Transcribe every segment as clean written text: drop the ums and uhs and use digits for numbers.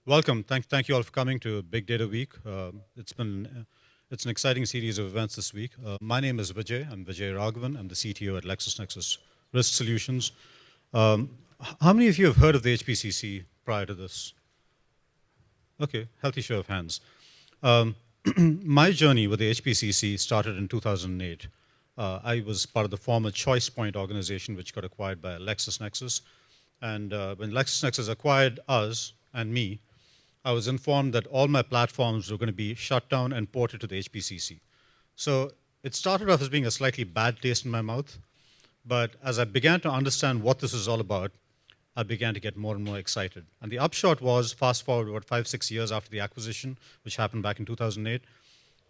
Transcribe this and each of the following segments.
Welcome. Thank you all for coming to Big Data Week. It's an exciting series of events this week. My name is Vijay. I'm Vijay Raghavan. I'm the CTO at LexisNexis Risk Solutions. How many of you have heard of the HPCC prior to this? Okay, healthy show of hands. My journey with the HPCC started in 2008. I was part of the former Choice Point organization, which got acquired by LexisNexis. And when LexisNexis acquired us and me, I was informed that all my platforms were going to be shut down and ported to the HPCC. So it started off as being a slightly bad taste in my mouth. But as I began to understand what this is all about, I began to get more and more excited. And the upshot was, fast forward about 5-6 years after the acquisition, which happened back in 2008,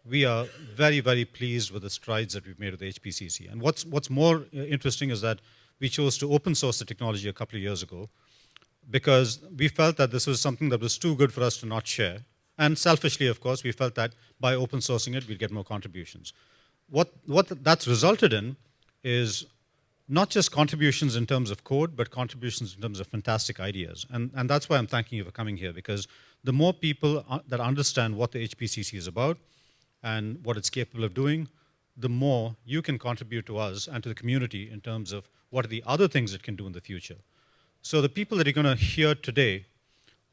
we are very, very pleased with the strides that we've made with the HPCC. And what's more interesting is that we chose to open source the technology a couple of years ago because we felt that this was something that was too good for us to not share. And selfishly, of course, we felt that by open sourcing it, we'd get more contributions. What that's resulted in is not just contributions in terms of code, but contributions in terms of fantastic ideas. And that's why I'm thanking you for coming here, because the more people that understand what the HPCC is about and what it's capable of doing, the more you can contribute to us and to the community in terms of what are the other things it can do in the future. So the people that you're going to hear today,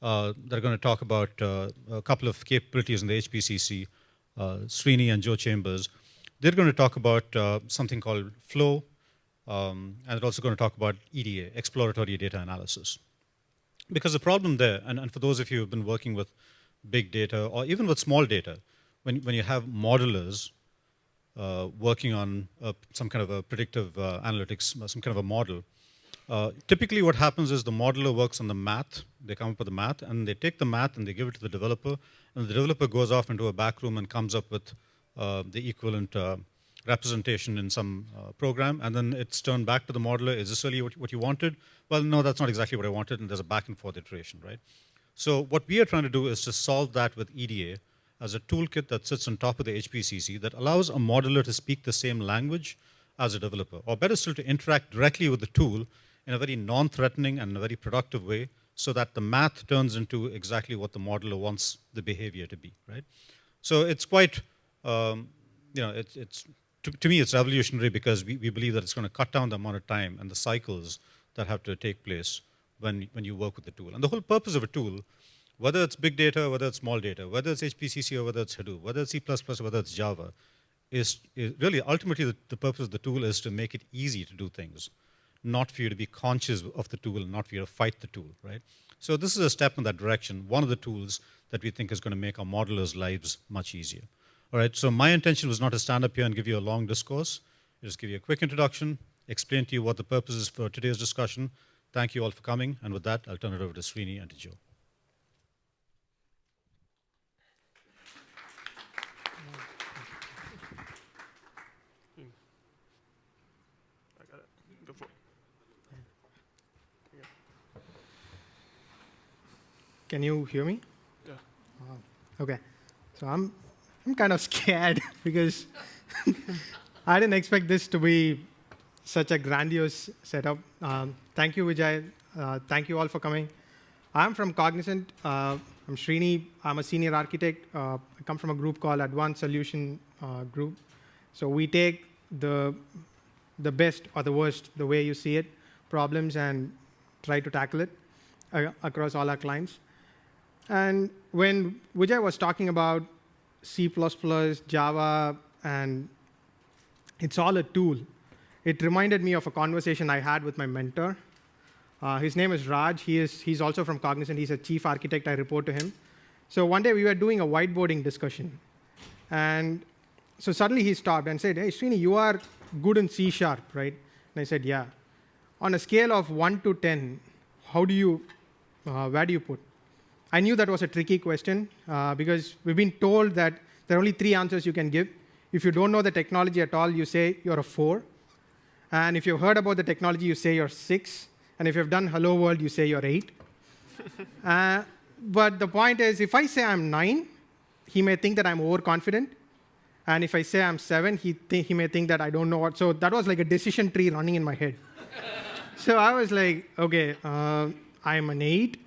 that are going to talk about a couple of capabilities in the HPCC, Srini and Joe Chambers, they're going to talk about something called flow, and they're also going to talk about EDA, exploratory data analysis. Because the problem there, and for those of you who have been working with big data or even with small data, when you have modelers working on some kind of a predictive analytics, some kind of a model, typically what happens is the modeler works on the math, they come up with the math, and they take the math and they give it to the developer, and the developer goes off into a back room and comes up with the equivalent representation in some program, and then it's turned back to the modeler. Is this really what you wanted? Well, no, that's not exactly what I wanted, and there's a back and forth iteration, right? So what we are trying to do is to solve that with EDA as a toolkit that sits on top of the HPCC that allows a modeler to speak the same language as a developer, or better still, to interact directly with the tool in a very non-threatening and a very productive way, so that the math turns into exactly what the modeler wants the behavior to be, right? So it's quite, to me, it's revolutionary because we believe that it's going to cut down the amount of time and the cycles that have to take place when you work with the tool. And the whole purpose of a tool, whether it's big data, whether it's small data, whether it's HPCC or whether it's Hadoop, whether it's C++, whether it's Java, is really ultimately the purpose of the tool is to make it easy to do things, not for you to be conscious of the tool and not for you to fight the tool, right? So this is a step in that direction, one of the tools that we think is going to make our modelers' lives much easier. All right, so my intention was not to stand up here and give you a long discourse, just give you a quick introduction, explain to you what the purpose is for today's discussion. Thank you all for coming, and with that, I'll turn it over to Srini and to Joe. Can you hear me? Yeah. Okay. So I'm kind of scared because I didn't expect this to be such a grandiose setup. Thank you, Vijay. Thank you all for coming. I'm from Cognizant. I'm Srini. I'm a senior architect. I come from a group called Advanced Solution Group. So we take the best or the worst, the way you see it, problems, and try to tackle it across all our clients. And when Vijay was talking about C++, Java, and it's all a tool, it reminded me of a conversation I had with my mentor. His name is Raj. He's also from Cognizant. He's a chief architect. I report to him. So one day we were doing a whiteboarding discussion. And so suddenly he stopped and said, "Hey, Srini, you are good in C#, right?" And I said, "Yeah." On a scale of 1 to 10, where do you put? I knew that was a tricky question because we've been told that there are only 3 answers you can give. If you don't know the technology at all, you say you're a 4. And if you've heard about the technology, you say you're 6. And if you've done Hello World, you say you're 8. But the point is, if I say I'm 9, he may think that I'm overconfident. And if I say I'm 7, he may think that I don't know what. So that was like a decision tree running in my head. So I was like, okay, I'm an 8.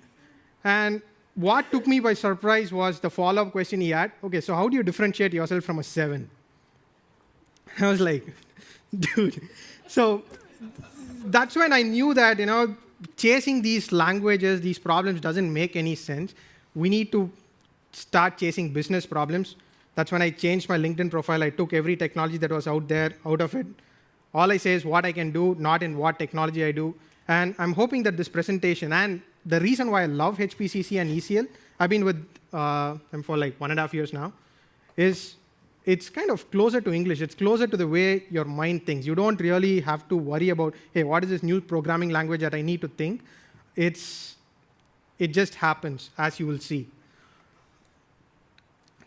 And what took me by surprise was the follow-up question he had. Okay, so how do you differentiate yourself from a 7? I was like, dude. So that's when I knew that, chasing these languages, these problems doesn't make any sense. We need to start chasing business problems. That's when I changed my LinkedIn profile. I took every technology that was out there, out of it. All I say is what I can do, not in what technology I do. And I'm hoping that this presentation, and the reason why I love HPCC and ECL, I've been with them for like 1.5 years now, is it's kind of closer to English. It's closer to the way your mind thinks. You don't really have to worry about, hey, what is this new programming language that I need to think? It just happens, as you will see.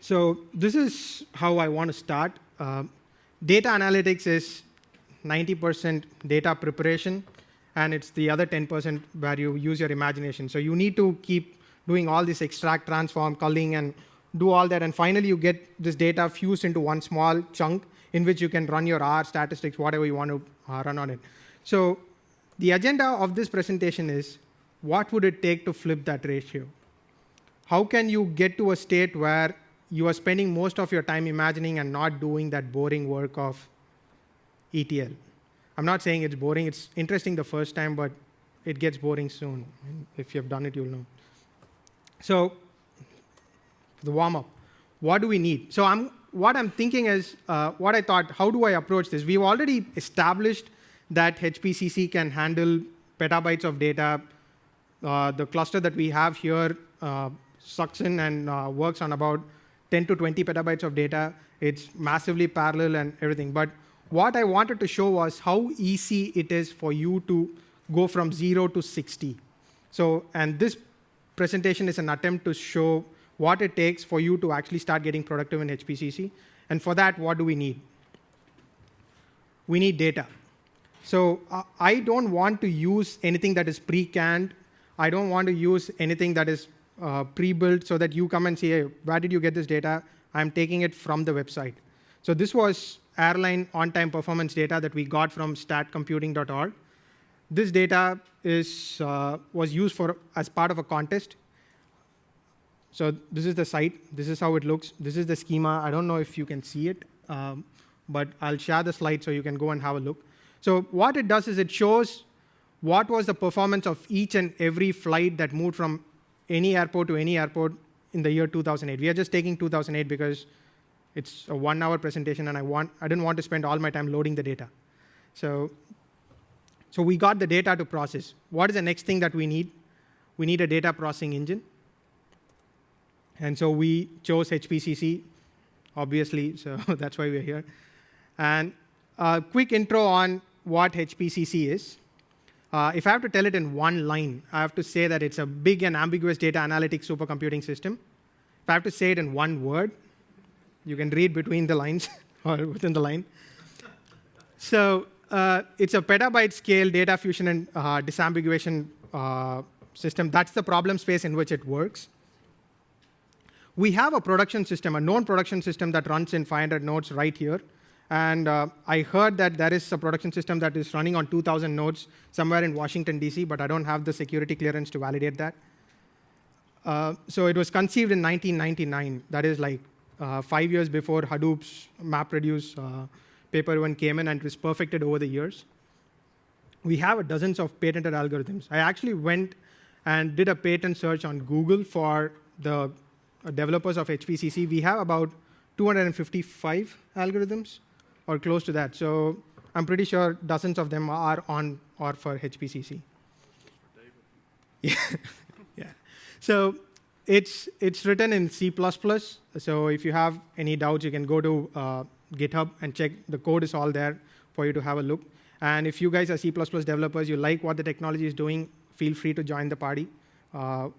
So this is how I want to start. Data analytics is 90% data preparation, and it's the other 10% where you use your imagination. So you need to keep doing all this extract, transform, culling, and do all that, and finally you get this data fused into one small chunk in which you can run your R, statistics, whatever you want to run on it. So the agenda of this presentation is, what would it take to flip that ratio? How can you get to a state where you are spending most of your time imagining and not doing that boring work of ETL? I'm not saying it's boring. It's interesting the first time, but it gets boring soon. If you've done it, you'll know. So the warm-up, what do we need? So what I'm thinking is, what I thought, how do I approach this? We've already established that HPCC can handle petabytes of data. The cluster that we have here sucks in and works on about 10 to 20 petabytes of data. It's massively parallel and everything. But what I wanted to show was how easy it is for you to go from 0 to 60. So, and this presentation is an attempt to show what it takes for you to actually start getting productive in HPCC. And for that, what do we need? We need data. So I don't want to use anything that is pre-canned. I don't want to use anything that is pre-built so that you come and say, hey, where did you get this data? I'm taking it from the website. So this was airline on-time performance data that we got from statcomputing.org. This data was used as part of a contest. So this is the site. This is how it looks. This is the schema. I don't know if you can see it, but I'll share the slide so you can go and have a look. So what it does is it shows what was the performance of each and every flight that moved from any airport to any airport in the year 2008. We are just taking 2008 because it's a 1-hour presentation, and I didn't want to spend all my time loading the data. So we got the data to process. What is the next thing that we need? We need a data processing engine. And so we chose HPCC, obviously, so that's why we're here. And a quick intro on what HPCC is. If I have to tell it in one line, I have to say that it's a big and ambiguous data analytics supercomputing system. If I have to say it in one word, you can read between the lines or within the line. So it's a petabyte scale data fusion and disambiguation system. That's the problem space in which it works. We have a production system, a known production system that runs in 500 nodes right here. And I heard that there is a production system that is running on 2,000 nodes somewhere in Washington, D.C., but I don't have the security clearance to validate that. So it was conceived in 1999. That is like 5 years before Hadoop's MapReduce paper even came in, and it was perfected over the years. We have dozens of patented algorithms. I actually went and did a patent search on Google for the developers of HPCC. We have about 255 algorithms, or close to that. So I'm pretty sure dozens of them are on or for HPCC. Yeah. Yeah. So it's written in C++. So if you have any doubts, you can go to GitHub and check. The code is all there for you to have a look. And if you guys are C++ developers, you like what the technology is doing, feel free to join the party.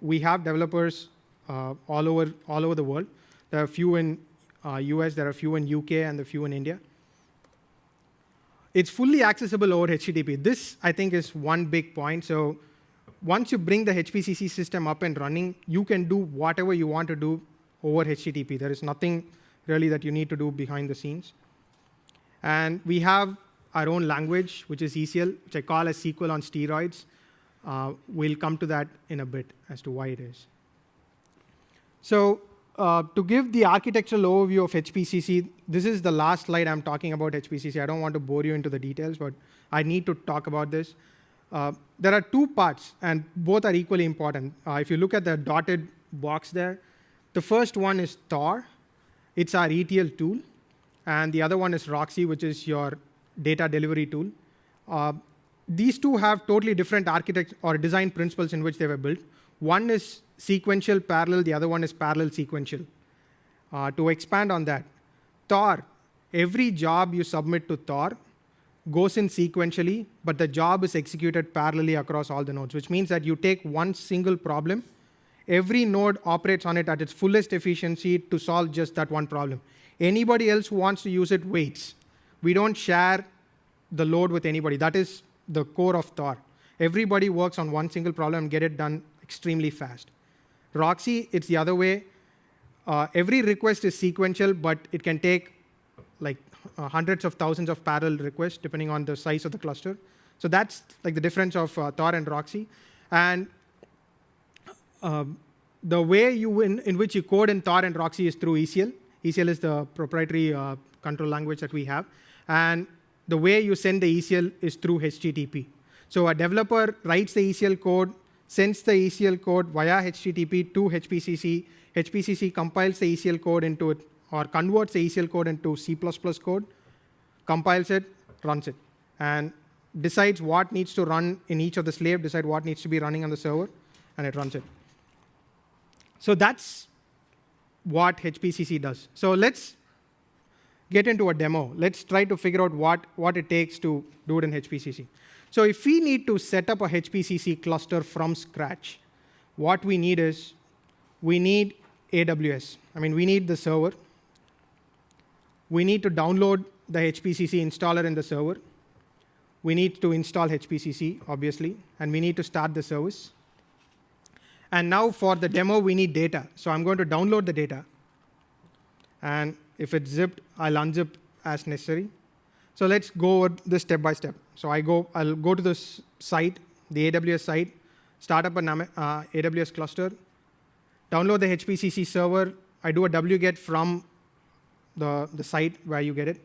We have developers all over the world. There are a few in US, there are a few in UK, and a few in India. It's fully accessible over HTTP. This, I think, is one big point. So once you bring the HPCC system up and running, you can do whatever you want to do over HTTP. There is nothing really that you need to do behind the scenes. And we have our own language, which is ECL, which I call as SQL on steroids. We'll come to that in a bit as to why it is. So to give the architectural overview of HPCC, this is the last slide I'm talking about HPCC. I don't want to bore you into the details, but I need to talk about this. There are two parts, and both are equally important. If you look at the dotted box there, the first one is Thor. It's our ETL tool. And the other one is Roxy, which is your data delivery tool. These two have totally different architecture or design principles in which they were built. One is sequential parallel, the other one is parallel sequential. To expand on that, Thor, every job you submit to Thor goes in sequentially, but the job is executed parallelly across all the nodes, which means that you take one single problem, every node operates on it at its fullest efficiency to solve just that one problem. Anybody else who wants to use it waits. We don't share the load with anybody. That is the core of Thor. Everybody works on one single problem and get it done extremely fast. Roxy, it's the other way. Every request is sequential, but it can take like hundreds of thousands of parallel requests depending on the size of the cluster. So that's like the difference of Thor and Roxy. And the way in which you code in Thor and Roxy is through ECL. ECL is the proprietary control language that we have. And the way you send the ECL is through HTTP. So a developer writes the ECL code, sends the ECL code via HTTP to HPCC. HPCC compiles the ECL code into it, or converts the ECL code into C++ code, compiles it, runs it, and decides what needs to run in each of the slave, decide what needs to be running on the server, and it runs it. So that's what HPCC does. So let's get into a demo. Let's try to figure out what it takes to do it in HPCC. So if we need to set up a HPCC cluster from scratch, what we need is we need AWS. I mean, we need the server. We need to download the HPCC installer in the server. We need to install HPCC, obviously, and we need to start the service. And now for the demo, we need data. So I'm going to download the data. And if it's zipped, I'll unzip as necessary. So let's go over this step by step. So I'll go to this site, the AWS site, start up an AWS cluster, download the HPCC server. I do a wget from the site where you get it.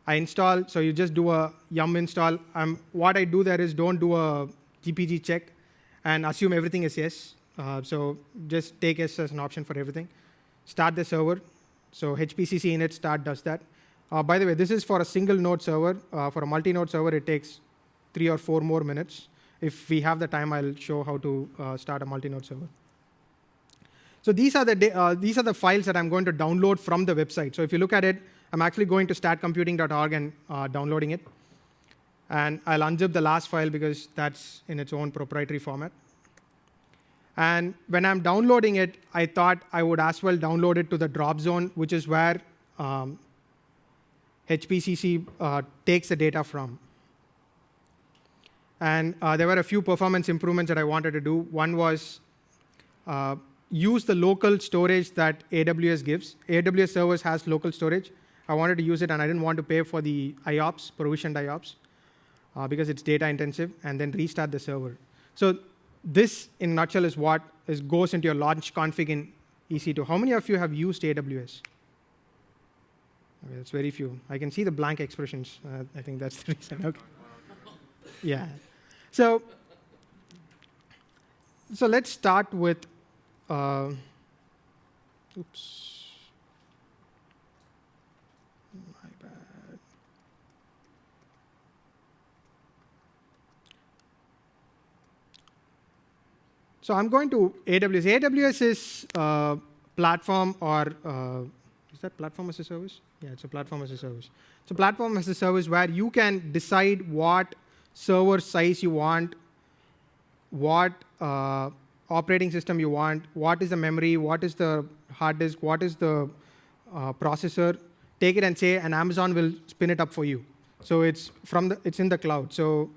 I install, so you just do a yum install. What I do there is don't do a GPG check and assume everything is yes. So just take yes as an option for everything. Start the server. So HPCC init start does that. By the way, this is for a single node server. For a multi-node server, it takes 3 or 4 more minutes. If we have the time, I'll show how to start a multi-node server. So these are the files that I'm going to download from the website. So if you look at it, I'm actually going to startcomputing.org and downloading it. And I'll unzip the last file because that's in its own proprietary format. And when I'm downloading it, I thought I would as well download it to the drop zone, which is where HPCC takes the data from. And there were a few performance improvements that I wanted to do. One was use the local storage that AWS gives. AWS servers has local storage. I wanted to use it, and I didn't want to pay for the IOPS, provisioned IOPS, because it's data intensive, and then restart the server. So this, in a nutshell, is what goes into your launch config in EC2. How many of you have used AWS? Okay, that's very few. I can see the blank expressions. I think that's the reason. Okay. Yeah. So let's start with, oops. My bad. So I'm going to AWS. AWS is a platform, or is that platform as a service? Yeah, it's a platform as a service. It's a platform as a service where you can decide what server size you want, what operating system you want, what is the memory, what is the hard disk, what is the processor. Take it and say, and Amazon will spin it up for you. So it's in the cloud. So,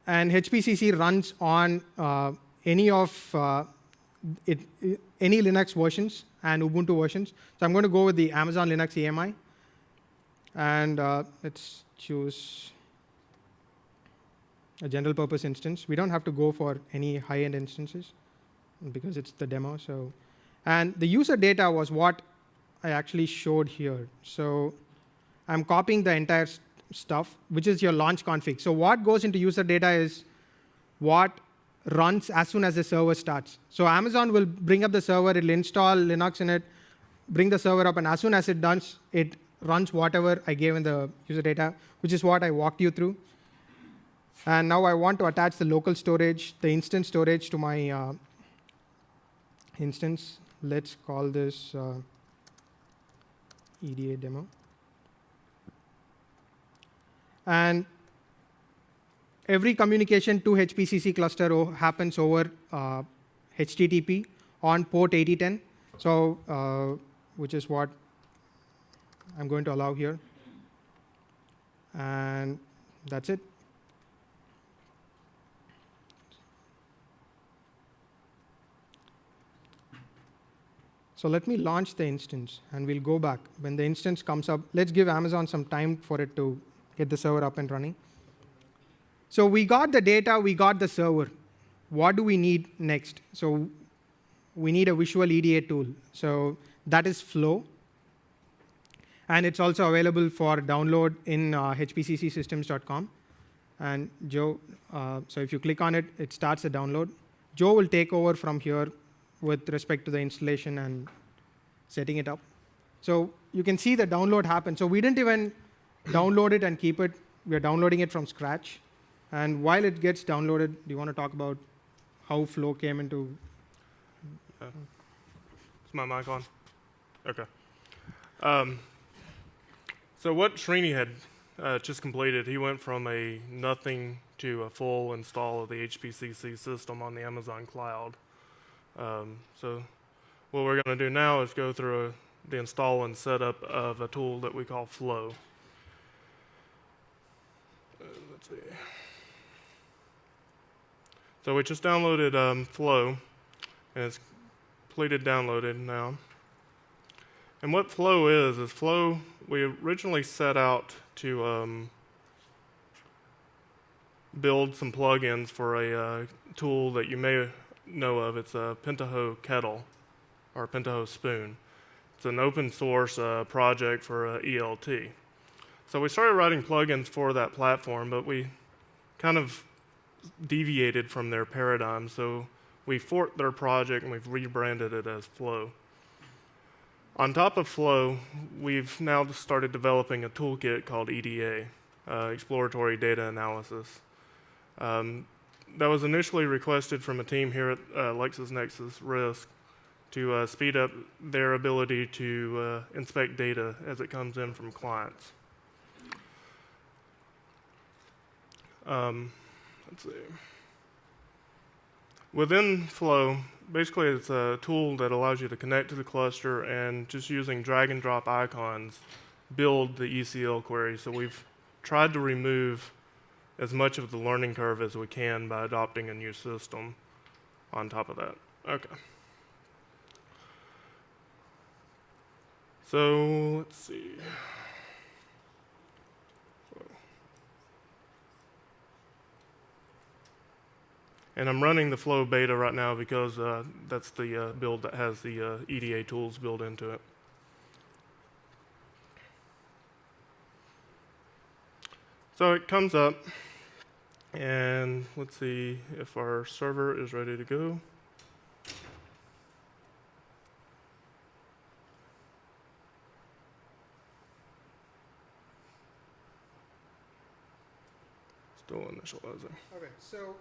and HPCC runs on any Linux versions and Ubuntu versions. So I'm going to go with the Amazon Linux AMI. And let's choose a general purpose instance. We don't have to go for any high-end instances. because it's the demo. So, and the user data was what I actually showed here. So I'm copying the entire stuff, which is your launch config. So what goes into user data is what runs as soon as the server starts. So Amazon will bring up the server, it'll install Linux in it, bring the server up, and as soon as it does, it runs whatever I gave in the user data, which is what I walked you through. And now I want to attach the local storage, the instance storage to my instance. Let's call this EDA demo. And every communication to HPCC cluster happens over HTTP on port 8010, so which is what I'm going to allow here. And that's it. So let me launch the instance, and we'll go back. When the instance comes up, let's give Amazon some time for it to get the server up and running. So we got the data, we got the server. What do we need next? So we need a visual EDA tool. So that is Flow. And it's also available for download in hpccsystems.com. And Joe, so if you click on it, it starts the download. Joe will take over from here with respect to the installation and setting it up. So you can see the download happen. So we didn't even download it and keep it. We're downloading it from scratch. And while it gets downloaded, do you want to talk about how Flow came into? Is my mic on? Okay. So what Srini had just completed, he went from a nothing to a full install of the HPCC system on the Amazon cloud. So what we're going to do now is go through the install and setup of a tool that we call Flow. Let's see. So we just downloaded Flow, and it's completed downloaded now. And what Flow is Flow, we originally set out to build some plugins for a tool that you may know of. It's a Pentaho kettle, or a Pentaho spoon. It's an open source project for ELT. So we started writing plugins for that platform, but we kind of deviated from their paradigm. So we forked their project and we've rebranded it as Flow. On top of Flow, we've now started developing a toolkit called EDA, Exploratory Data Analysis. That was initially requested from a team here at LexisNexis Risk to speed up their ability to inspect data as it comes in from clients. Let's see. Within Flow, basically it's a tool that allows you to connect to the cluster and just using drag and drop icons, build the ECL query. So we've tried to remove as much of the learning curve as we can by adopting a new system on top of that. Okay. So let's see. And I'm running the Flow beta right now because that's the build that has the EDA tools built into it. So it comes up, and let's see if our server is ready to go. Still initializing. Okay, so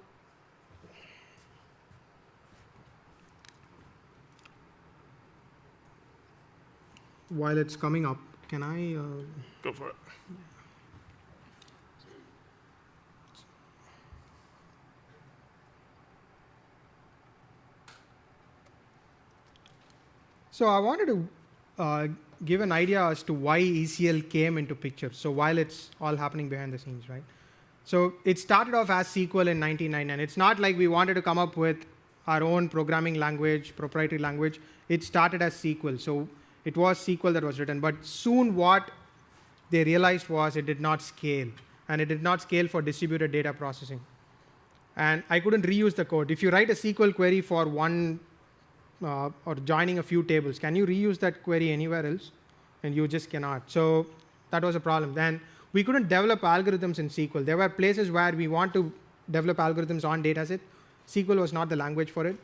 while it's coming up, can I? Go for it. So I wanted to give an idea as to why ECL came into picture. So while it's all happening behind the scenes, right? So it started off as SQL in 1999. It's not like we wanted to come up with our own programming language, proprietary language. It started as SQL. So it was SQL that was written. But soon what they realized was it did not scale. And it did not scale for distributed data processing. And I couldn't reuse the code. If you write a SQL query for one or joining a few tables. Can you reuse that query anywhere else? And you just cannot. So that was a problem. Then we couldn't develop algorithms in SQL. There were places where we want to develop algorithms on dataset. SQL was not the language for it.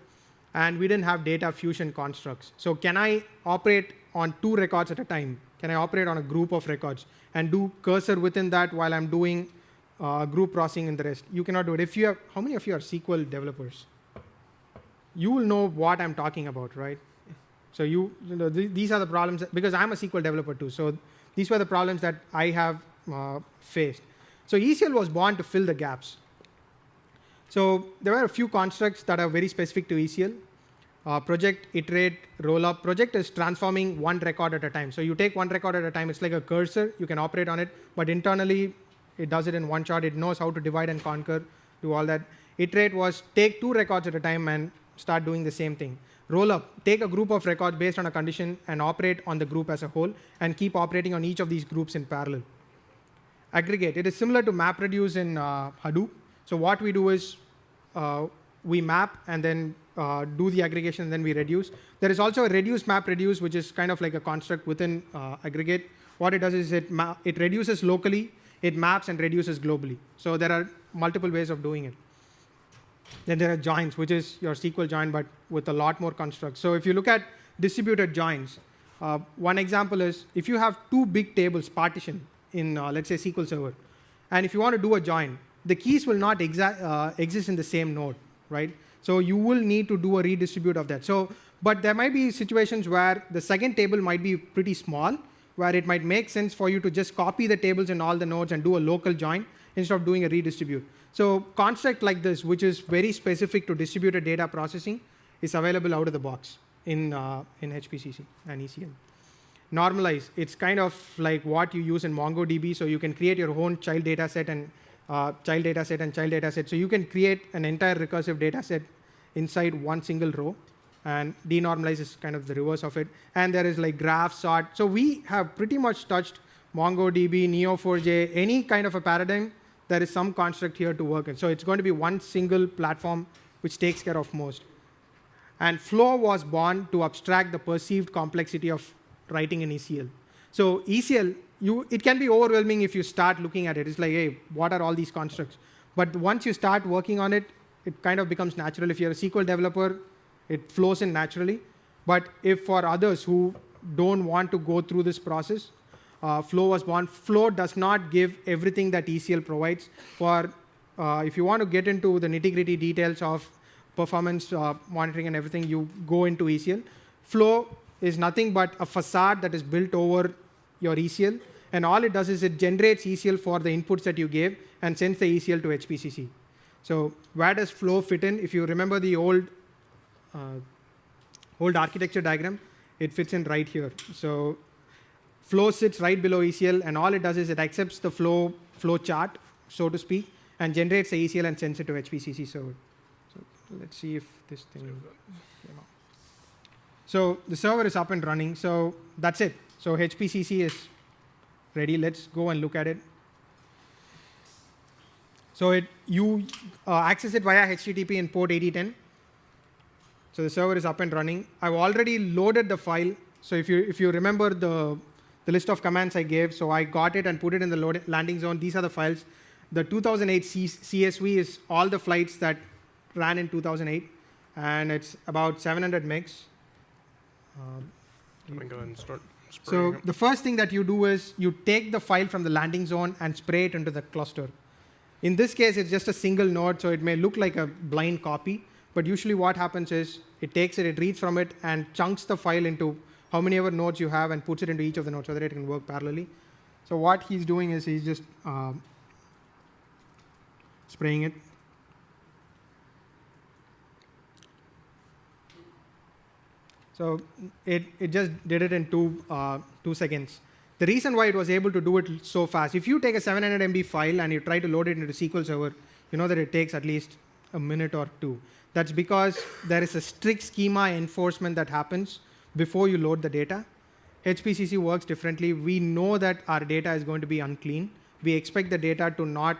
And we didn't have data fusion constructs. So can I operate on 2 records at a time? Can I operate on a group of records and do cursor within that while I'm doing group processing in the rest? You cannot do it. If you have, how many of you are SQL developers? You will know what I'm talking about, right? So these are the problems, because I'm a SQL developer too. So these were the problems that I have faced. So ECL was born to fill the gaps. So there were a few constructs that are very specific to ECL. Project, iterate, roll up. Project is transforming 1 record at a time. So you take 1 record at a time. It's like a cursor. You can operate on it. But internally, it does it in one shot. It knows how to divide and conquer, do all that. Iterate was take 2 records at a time and start doing the same thing. Roll up, take a group of records based on a condition and operate on the group as a whole and keep operating on each of these groups in parallel. Aggregate, it is similar to MapReduce in Hadoop. So what we do is we map and then do the aggregation and then we reduce. There is also a reduce map reduce, which is kind of like a construct within aggregate. What it does is it reduces locally, it maps and reduces globally. So there are multiple ways of doing it. Then there are joins, which is your SQL join, but with a lot more constructs. So if you look at distributed joins, one example is if you have 2 big tables partitioned in, let's say, SQL Server, and if you want to do a join, the keys will not exist in the same node, right? So you will need to do a redistribute of that. So, but there might be situations where the second table might be pretty small, where it might make sense for you to just copy the tables in all the nodes and do a local join instead of doing a redistribute. So construct like this, which is very specific to distributed data processing, is available out of the box in HPCC and ECL. Normalize, it's kind of like what you use in MongoDB, so you can create your own child data set and child data set and child data set. So you can create an entire recursive data set inside one single row, and denormalize is kind of the reverse of it. And there is like graph, sort. So we have pretty much touched MongoDB, Neo4j, any kind of a paradigm. There is some construct here to work in. So it's going to be one single platform which takes care of most. And Flow was born to abstract the perceived complexity of writing in ECL. So ECL, it can be overwhelming if you start looking at it. It's like, hey, what are all these constructs? But once you start working on it, it kind of becomes natural. If you're a SQL developer, it flows in naturally. But if for others who don't want to go through this process, Flow was born. Flow does not give everything that ECL provides. If you want to get into the nitty-gritty details of performance monitoring and everything, you go into ECL. Flow is nothing but a facade that is built over your ECL, and all it does is it generates ECL for the inputs that you gave and sends the ECL to HPCC. So where does Flow fit in? If you remember the old architecture diagram, it fits in right here. So Flow sits right below ECL, and all it does is it accepts the flow chart, so to speak, and generates the ECL and sends it to HPCC server. So let's see if this thing came out. So the server is up and running. So that's it. So HPCC is ready. Let's go and look at it. So you access it via HTTP in port 8010. So the server is up and running. I've already loaded the file. So if you remember the list of commands I gave, so I got it and put it in the landing zone. These are the files. The 2008 CSV is all the flights that ran in 2008, and it's about 700 megs. Let me go ahead and start So spraying it. the first thing that you do is you take the file from the landing zone and spray it into the cluster. In this case, it's just a single node, so it may look like a blind copy, but usually what happens is it takes it, it reads from it, and chunks the file into how many ever nodes you have and puts it into each of the nodes so that it can work parallelly. So what he's doing is he's just spraying it. So it just did it in 2 seconds. The reason why it was able to do it so fast, if you take a 700 MB file and you try to load it into SQL Server, you know that it takes at least a minute or 2. That's because there is a strict schema enforcement that happens before you load the data. HPCC works differently. We know that our data is going to be unclean. We expect the data to not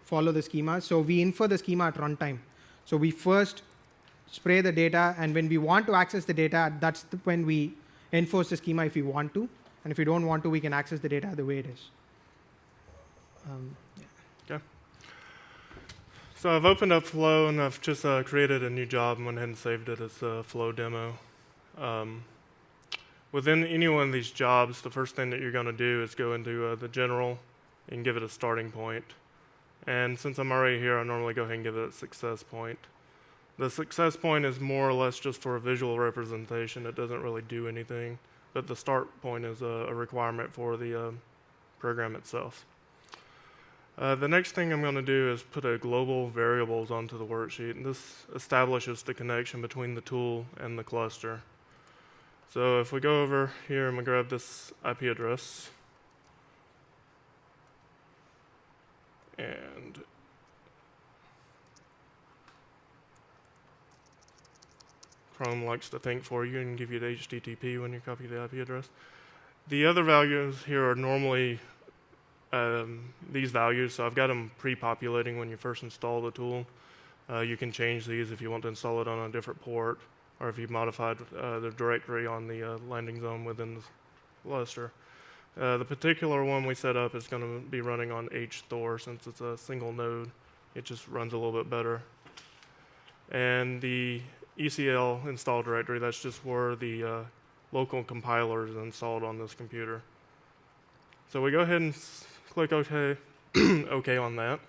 follow the schema, so we infer the schema at runtime. So we first spray the data, and when we want to access the data, that's when we enforce the schema if we want to. And if we don't want to, we can access the data the way it is. Okay. So I've opened up Flow, and I've just created a new job and went ahead and saved it as a Flow demo. Within any one of these jobs, the first thing that you're going to do is go into the general and give it a starting point. And since I'm already here, I normally go ahead and give it a success point. The success point is more or less just for a visual representation. It doesn't really do anything, but the start point is a requirement for the program itself. The next thing I'm going to do is put a global variables onto the worksheet, and this establishes the connection between the tool and the cluster. So if we go over here and we grab this IP address, and Chrome likes to think for you and give you the HTTP when you copy the IP address. The other values here are normally these values, so I've got them pre-populating when you first install the tool. You can change these if you want to install it on a different port, or if you've modified the directory on the landing zone within the cluster. The particular one we set up is going to be running on HTHOR since it's a single node. It just runs a little bit better. And the ECL install directory, that's just where the local compiler is installed on this computer. So we go ahead and click OK, OK on that.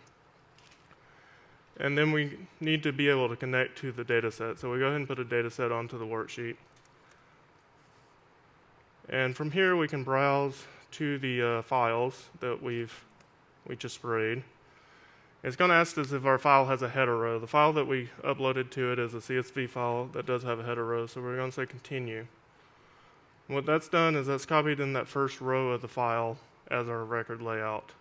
And then we need to be able to connect to the data set. So we go ahead and put a data set onto the worksheet. And from here, we can browse to the files that we just sprayed. It's going to ask us if our file has a header row. The file that we uploaded to it is a CSV file that does have a header row, so we're going to say continue. And what that's done is that's copied in that first row of the file as our record layout.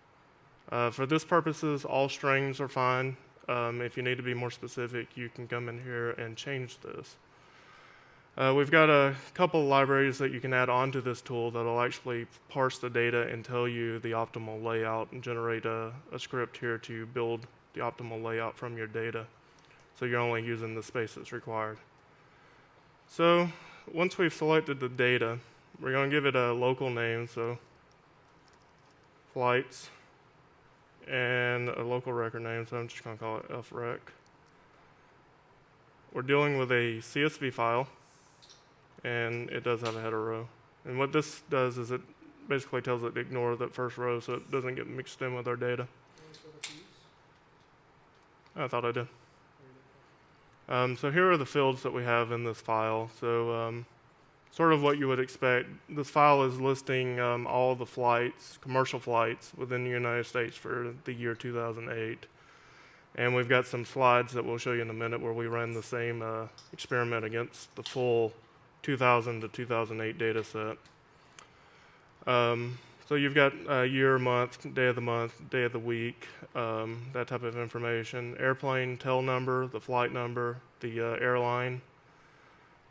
For this purposes, all strings are fine. If you need to be more specific, you can come in here and change this. We've got a couple of libraries that you can add onto this tool that will actually parse the data and tell you the optimal layout and generate a script here to build the optimal layout from your data. So you're only using the space that's required. So once we've selected the data, we're going to give it a local name, so flights, and a local record name, so I'm just going to call it frec. We're dealing with a CSV file, and it does have a header row. And what this does is it basically tells it to ignore that first row so it doesn't get mixed in with our data. I thought I did. So here are the fields that we have in this file. So sort of what you would expect. This file is listing all the flights, commercial flights within the United States for the year 2008. And we've got some slides that we'll show you in a minute where we ran the same experiment against the full 2000 to 2008 data set. So you've got year, month, day of the week, that type of information. Airplane tail number, the flight number, the airline,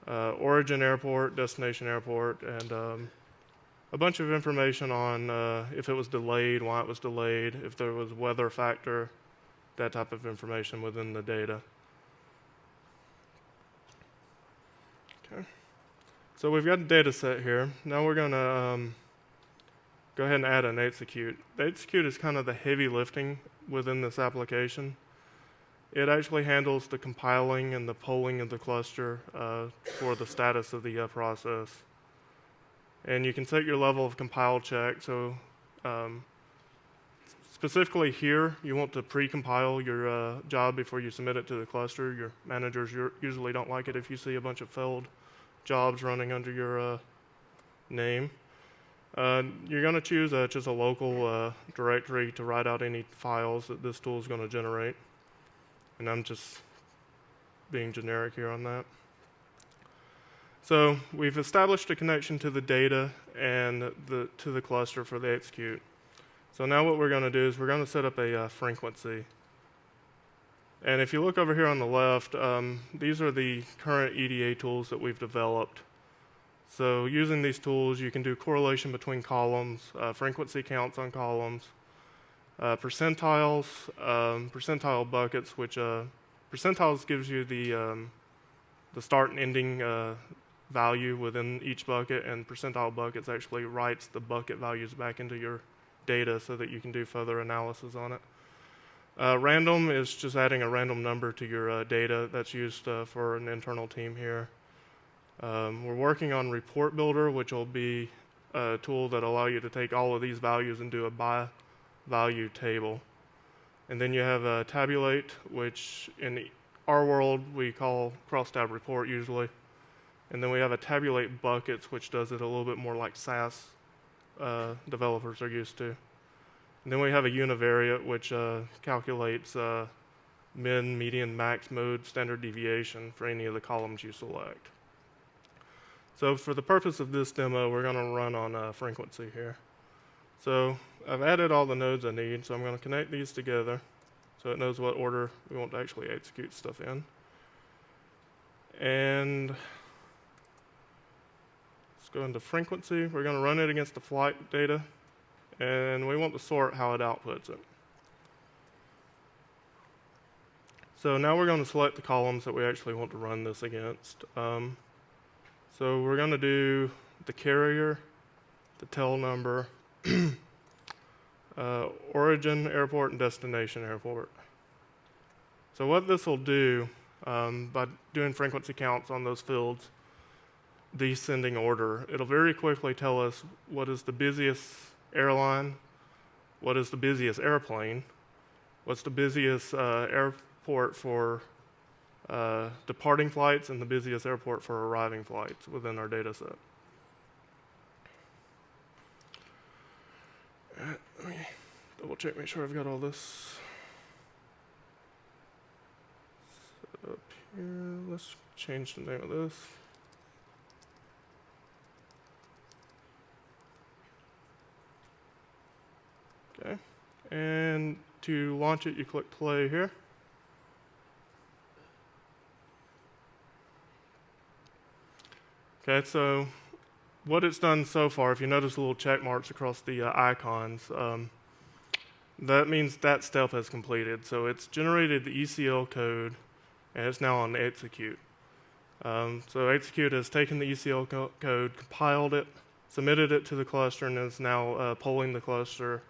origin airport, destination airport, and a bunch of information on if it was delayed, why it was delayed, if there was weather factor, that type of information within the data. Okay. So we've got a data set here. Now we're going to go ahead and add an execute. The execute is kind of the heavy lifting within this application. It actually handles the compiling and the polling of the cluster for the status of the process. And you can set your level of compile check. So specifically here, you want to pre-compile your job before you submit it to the cluster. Your managers usually don't like it if you see a bunch of failed jobs running under your name. You're going to choose just a local directory to write out any files that this tool is going to generate. And I'm just being generic here on that. So we've established a connection to the data and to the cluster for the execute. So now what we're going to do is we're going to set up a frequency. And if you look over here on the left, these are the current EDA tools that we've developed. So using these tools, you can do correlation between columns, frequency counts on columns, percentiles, percentile buckets, which percentiles gives you the the start and ending value within each bucket, and percentile buckets actually writes the bucket values back into your data so that you can do further analysis on it. Random is just adding a random number to your data that's used for an internal team here. We're working on Report Builder, which will be a tool that allow you to take all of these values and do a by value table. And then you have Tabulate, which in our world we call cross-tab report usually. And then we have a Tabulate Buckets, which does it a little bit more like SAS developers are used to. And then we have a univariate, which calculates min, median, max, mode, standard deviation for any of the columns you select. So for the purpose of this demo, we're going to run on frequency here. So I've added all the nodes I need, so I'm going to connect these together so it knows what order we want to actually execute stuff in. And let's go into frequency. We're going to run it against the flight data, and we want to sort how it outputs it. So now we're going to select the columns that we actually want to run this against. So we're going to do the carrier, the tail number, origin airport, and destination airport. So what this will do, by doing frequency counts on those fields, descending order, it'll very quickly tell us what is the busiest airline, what is the busiest airplane, what's the busiest airport for departing flights, and the busiest airport for arriving flights within our data set. Let me double check, make sure I've got all this set up here. Let's change the name of this. Okay, and to launch it, you click play here. Okay, so what it's done so far, if you notice the little check marks across the icons, that means that step has completed. So it's generated the ECL code, and it's now on execute. So execute has taken the ECL code, compiled it, submitted it to the cluster, and is now polling the cluster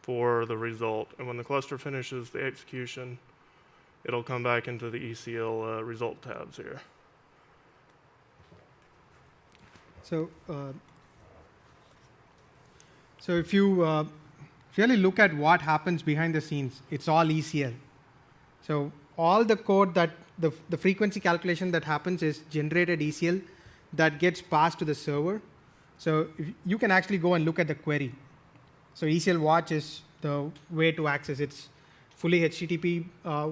for the result. And when the cluster finishes the execution, it'll come back into the ECL result tabs here. So, if you really look at what happens behind the scenes, it's all ECL. So all the code that the frequency calculation that happens is generated ECL that gets passed to the server. So you can actually go and look at the query. So ECL watch is the way to access. It's fully HTTP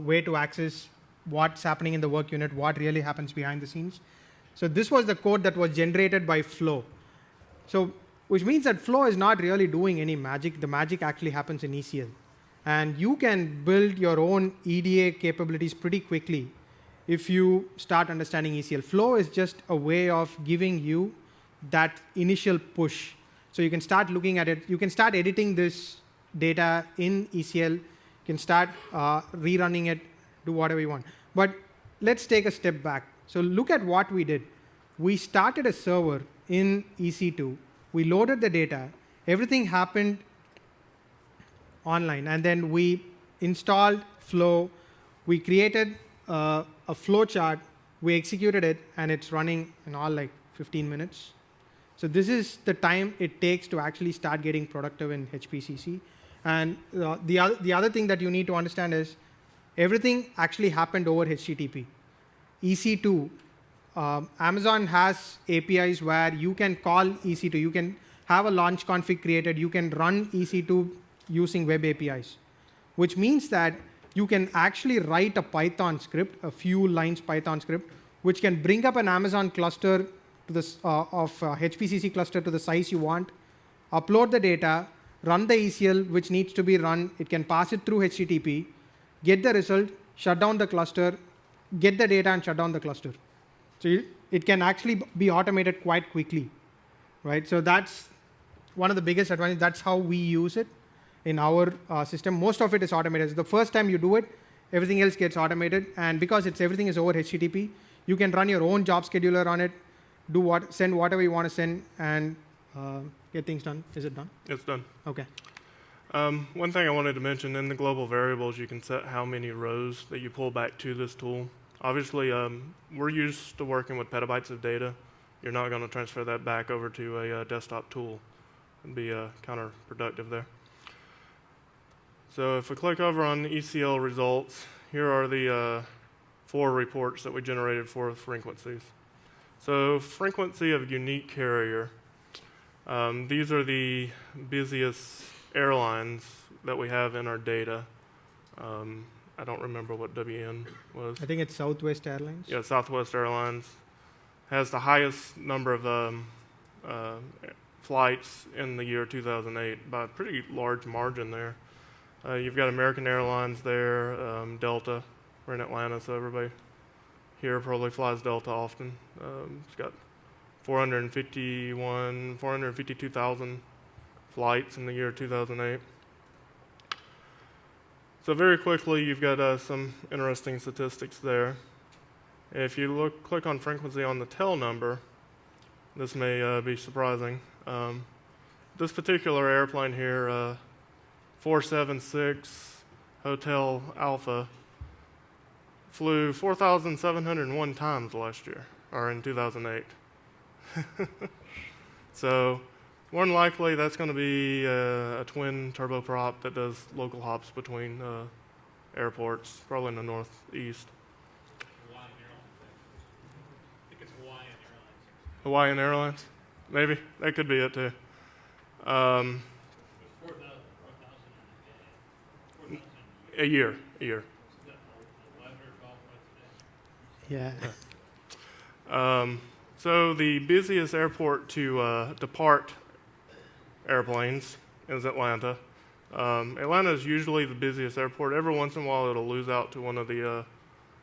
way to access what's happening in the work unit, what really happens behind the scenes. So this was the code that was generated by Flow. So which means that Flow is not really doing any magic. The magic actually happens in ECL. And you can build your own EDA capabilities pretty quickly if you start understanding ECL. Flow is just a way of giving you that initial push. So you can start looking at it. You can start editing this data in ECL. You can start rerunning it, do whatever you want. But let's take a step back. So look at what we did. We started a server in EC2. We loaded the data. Everything happened online. And then we installed Flow. We created a flowchart. We executed it, and it's running in all like 15 minutes. So this is the time it takes to actually start getting productive in HPCC. And the other thing that you need to understand is everything actually happened over HTTP. EC2, Amazon has APIs where you can call EC2. You can have a launch config created. You can run EC2 using web APIs, which means that you can actually write a Python script, a few lines Python script, which can bring up an Amazon cluster to this, of HPCC cluster to the size you want, upload the data, run the ECL, which needs to be run. It can pass it through HTTP, get the result, shut down the cluster, get the data, and shut down the cluster. So it can actually be automated quite quickly, right? So that's one of the biggest advantages. That's how we use it in our system. Most of it is automated. So the first time you do it, everything else gets automated. And because everything is over HTTP, You can run your own job scheduler on it, send whatever you want to send, and get things done. Is it done? It's done. Okay. One thing I wanted to mention, in the global variables, you can set how many rows that you pull back to this tool. Obviously, we're used to working with petabytes of data. You're not going to transfer that back over to a desktop tool. It'd be counterproductive there. So if we click over on ECL results, here are the 4 reports that we generated for frequencies. So frequency of unique carrier. These are the busiest airlines that we have in our data. I don't remember what WN was. I think it's Southwest Airlines. Yeah, Southwest Airlines has the highest number of flights in the year 2008 by a pretty large margin there. You've got American Airlines there, Delta. We're in Atlanta, so everybody here probably flies Delta often. It's got 452,000 flights in the year 2008. So very quickly, you've got some interesting statistics there. If you click on frequency on the tail number, this may be surprising. This particular airplane here, 476 Hotel Alpha, flew 4,701 times last year, or in 2008. So more than likely, that's going to be a twin turboprop that does local hops between airports, probably in the northeast. Hawaiian Airlines. I think it's Hawaiian Airlines. Hawaiian Airlines, maybe that could be it too. 4,000 A year. 11 or 12 flights a day. Yeah. So the busiest airport to depart airplanes is Atlanta. Atlanta is usually the busiest airport. Every once in a while, it'll lose out to one of the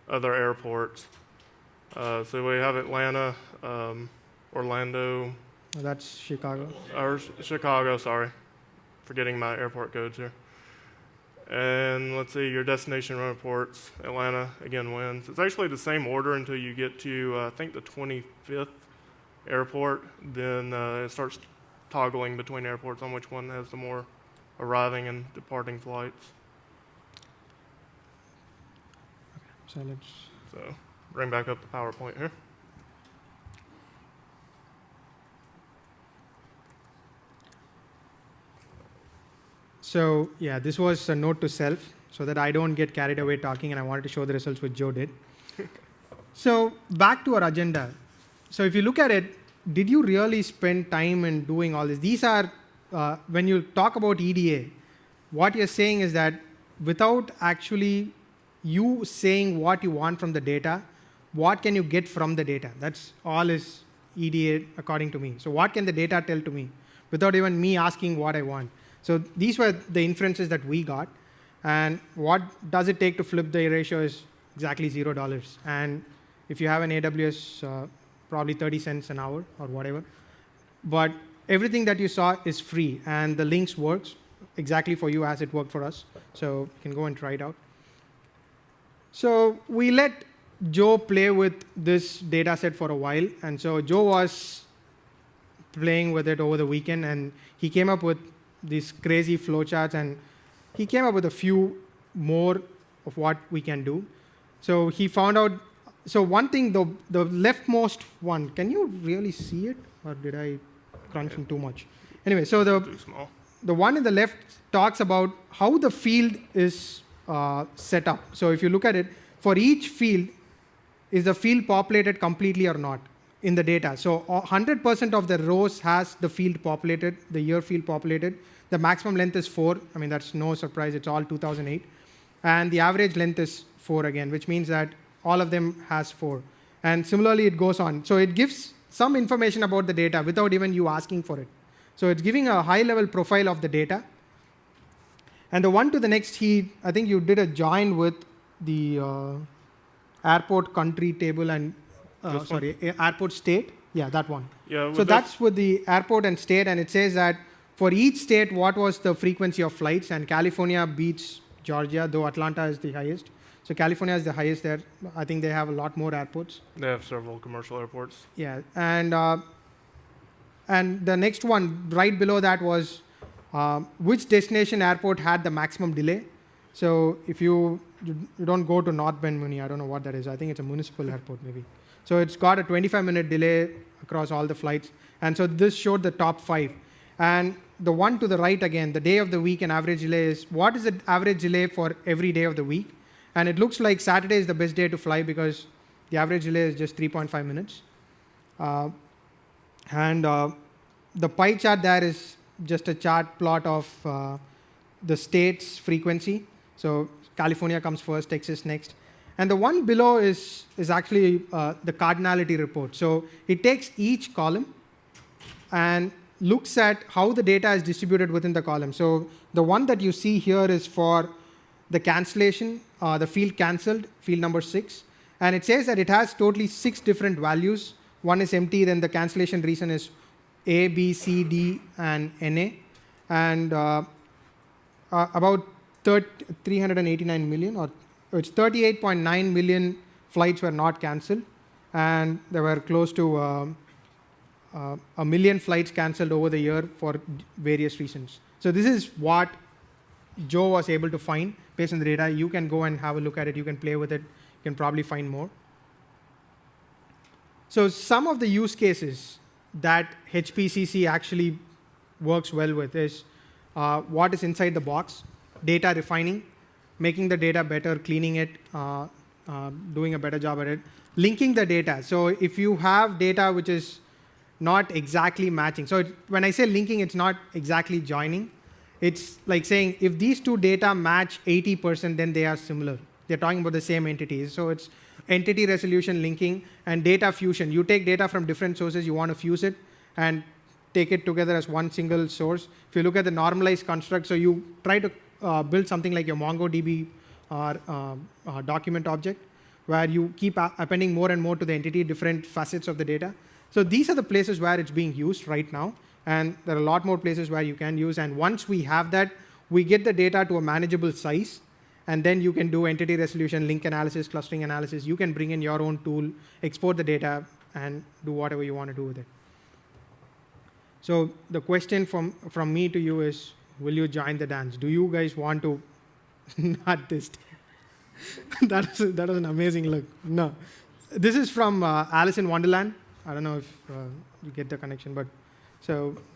other airports. So we have Atlanta, Orlando. Oh, that's Chicago. Or Chicago, sorry. Forgetting my airport codes here. And let's see, your destination airports, Atlanta, again, wins. It's actually the same order until you get to, I think, the 25th airport. Then it starts toggling between airports on which one has the more arriving and departing flights. So let's. So bring back up the PowerPoint here. So yeah, this was a note to self so that I don't get carried away talking, and I wanted to show the results which Joe did. So back to our agenda. So if you look at it, did you really spend time in doing all this? These are, when you talk about EDA, what you're saying is that without actually you saying what you want from the data, what can you get from the data? That's all is EDA according to me. So what can the data tell to me without even me asking what I want? So these were the inferences that we got. And what does it take to flip the ratio is exactly $0. And if you have an AWS, probably 30 cents an hour or whatever. But everything that you saw is free, and the links works exactly for you as it worked for us. So you can go and try it out. So we let Joe play with this data set for a while. And so Joe was playing with it over the weekend, and he came up with these crazy flowcharts, and he came up with a few more of what we can do. So he found out, so one thing, the leftmost one, can you really see it? Or did I crunch in too much? Anyway, so the one in the left talks about how the field is set up. So if you look at it, for each field, is the field populated completely or not in the data? So 100% of the rows has the field populated, the year field populated. The maximum length is 4. I mean, that's no surprise. It's all 2008. And the average length is 4 again, which means that all of them has 4. And similarly, it goes on. So it gives some information about the data without even you asking for it. So it's giving a high-level profile of the data. And the one to the next, I think you did a join with the airport country table and, airport state. Yeah, that one. Yeah, so that's with the airport and state, and it says that for each state, what was the frequency of flights, and California beats Georgia, though Atlanta is the highest. So California is the highest there. I think they have a lot more airports. They have several commercial airports. Yeah, and the next one right below that was which destination airport had the maximum delay. So if you don't go to North Bend, Muni, I don't know what that is. I think it's a municipal airport maybe. So it's got a 25-minute delay across all the flights. And so this showed the top 5. And the one to the right again, the day of the week and average delay is what is the average delay for every day of the week? And it looks like Saturday is the best day to fly because the average delay is just 3.5 minutes. The pie chart there is just a chart plot of the state's frequency. So California comes first, Texas next. And the one below is actually the cardinality report. So it takes each column and looks at how the data is distributed within the column. So the one that you see here is for the cancellation, the field cancelled, field number 6. And it says that it has totally 6 different values. One is empty, then the cancellation reason is A, B, C, D, and NA. And about 389 million, or it's 38.9 million flights were not cancelled. And there were close to a million flights cancelled over the year for various reasons. So this is what Joe was able to find based on the data. You can go and have a look at it. You can play with it. You can probably find more. So some of the use cases that HPCC actually works well with is what is inside the box, data refining, making the data better, cleaning it, doing a better job at it, linking the data. So if you have data which is not exactly matching. So when I say linking, it's not exactly joining. It's like saying if these two data match 80%, then they are similar. They're talking about the same entities. So it's entity resolution linking and data fusion. You take data from different sources, you want to fuse it and take it together as one single source. If you look at the normalized construct, so you try to build something like your MongoDB or document object, where you keep appending more and more to the entity, different facets of the data. So these are the places where it's being used right now. And there are a lot more places where you can use. And once we have that, we get the data to a manageable size. And then you can do entity resolution, link analysis, clustering analysis. You can bring in your own tool, export the data, and do whatever you want to do with it. So the question from me to you is, will you join the dance? Do you guys want to not this? That was an amazing look. No. This is from Alice in Wonderland. I don't know if you get the connection, but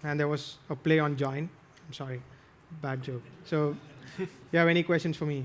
and there was a play on join. I'm sorry, bad joke. So you have any questions for me?